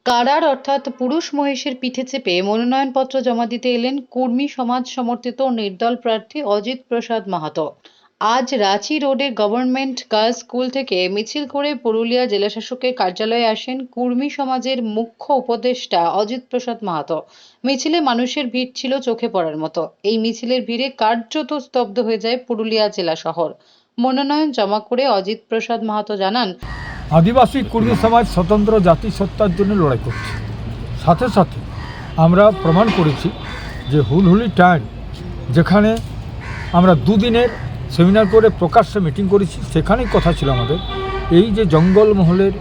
কারার অর্থাৎ পুরুষ মহিষের পিঠে চেপে মনোনয়নপত্র জমা দিতে এলেন কুর্মী সমাজ সমর্থিত নির্দল প্রার্থী অজিত প্রসাদ মাহাতো। আজ রাঁচি রোডের গভর্নমেন্ট গার্লস স্কুল থেকে মিছিল করে পুরুলিয়া জেলাশাসকের কার্যালয়ে আসেন কুর্মী সমাজের মুখ্য উপদেষ্টা অজিত প্রসাদ মাহাতো। মিছিলে মানুষের ভিড় ছিল চোখে পড়ার মতো। এই মিছিলের ভিড়ে কার্যত স্তব্ধ হয়ে যায় পুরুলিয়া জেলা শহর। মনোনয়ন জমা করে অজিত প্রসাদ মাহাতো জানান, আদিবাসী কুর্মী সমাজ স্বতন্ত্র জাতিসত্তার জন্য লড়াই করছে। সাথে সাথে আমরা প্রমাণ করেছি যে হুলহুলি টাইম, যেখানে আমরা দুদিনের সেমিনার করে প্রকাশ্যে মিটিং করেছি, সেখানেই কথা ছিল আমাদের এই যে জঙ্গলমহলের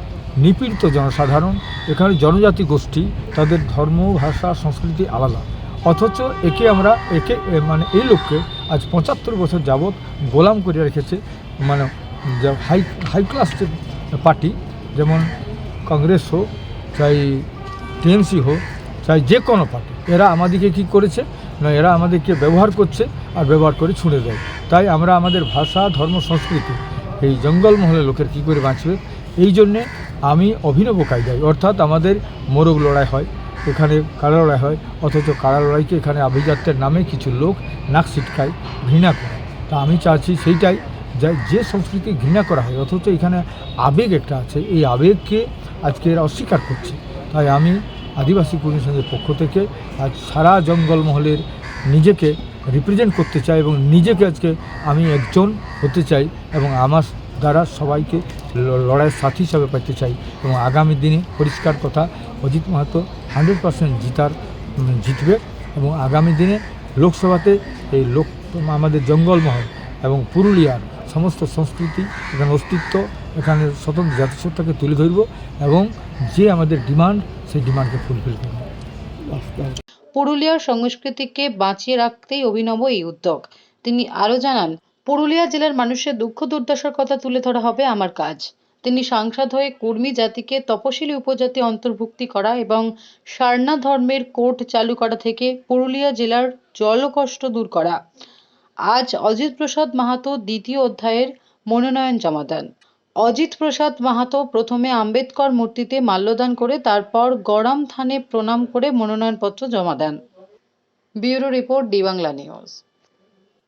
নিপীড়িত জনসাধারণ, এখানে জনজাতি গোষ্ঠী, তাদের ধর্ম, ভাষা, সংস্কৃতি আলাদা, অথচ মানে এই লোককে আজ ৭৫ বছর যাবৎ গোলাম করে রেখেছে। মানে হাই ক্লাস পার্টি, যেমন কংগ্রেস হোক, চাই টিএমসি হোক, চাই যে কোনো পার্টি, এরা আমাদেরকে কী করেছে না, এরা আমাদেরকে ব্যবহার করছে আর ব্যবহার করে ছুঁড়ে দেয়। তাই আমরা আমাদের ভাষা, ধর্ম, সংস্কৃতি এই জঙ্গলমহলের লোকের কী করে বাঁচবে, এই জন্যে আমি অভিনব কায়দায়, অর্থাৎ আমাদের মোরগ লড়াই হয়, এখানে কাড়া লড়াই হয়, অথচ কাড়া লড়াইকে এখানে আভিজাত্যের নামে কিছু লোক নাক ছিটকায়, ঘৃণা করে। তা আমি চাচ্ছি সেইটাই, যে সংস্কৃতি ঘৃণা করা হয়, অথচ এখানে আবেগ একটা আছে, এই আবেগকে আজকে এরা অস্বীকার করছে। তাই আমি আদিবাসী কুর্মী সমাজের পক্ষ থেকে আজ সারা জঙ্গলমহলের নিজেকে রিপ্রেজেন্ট করতে চাই এবং নিজেকে আজকে আমি একজন হতে চাই এবং আমার দ্বারা সবাইকে লড়াইয়ের সাথী হিসাবে পেতে চাই। এবং আগামী দিনে পরিষ্কার কথা, অজিত মাহাতো 100% জিতবে এবং আগামী দিনে লোকসভাতে এই আমাদের জঙ্গলমহল এবং পুরুলিয়ার সমস্ত সংস্কৃতি, এখানে অস্তিত্ব, এখানে স্বতন্ত্র জাতিসত্তাকে তুলে ধরব এবং যে আমাদের ডিমান্ড, সেই ডিমান্ডকে ফুলফিল করব। পুরুলিয়ার সংস্কৃতিকে বাঁচিয়ে রাখতেই অভিনব এই উদ্যোগ। তিনি আরও জানান, পুরুলিয়া জেলার মানুষের দুঃখ দুর্দশার কথা তুলে ধরা হবে আমার কাজ। তিনি সাংসদ হয়ে কুর্মী জাতিকে তপশিলি উপজাতি অন্তর্ভুক্তি করা এবং সারনা ধর্মের কোড চালু করা থেকে পুরুলিয়া জেলার জলকষ্ট দূর করা। আজ অজিত প্রসাদ মাহাতো দ্বিতীয় অধ্যায়ের মনোনয়ন জমা দেন। অজিত প্রসাদ মাহাতো প্রথমে আম্বেদকর মূর্তিতে মাল্যদান করে তারপর গড়াম থানে প্রণাম করে মনোনয়নপত্র জমা দেন। Bureau report, D Bangla news.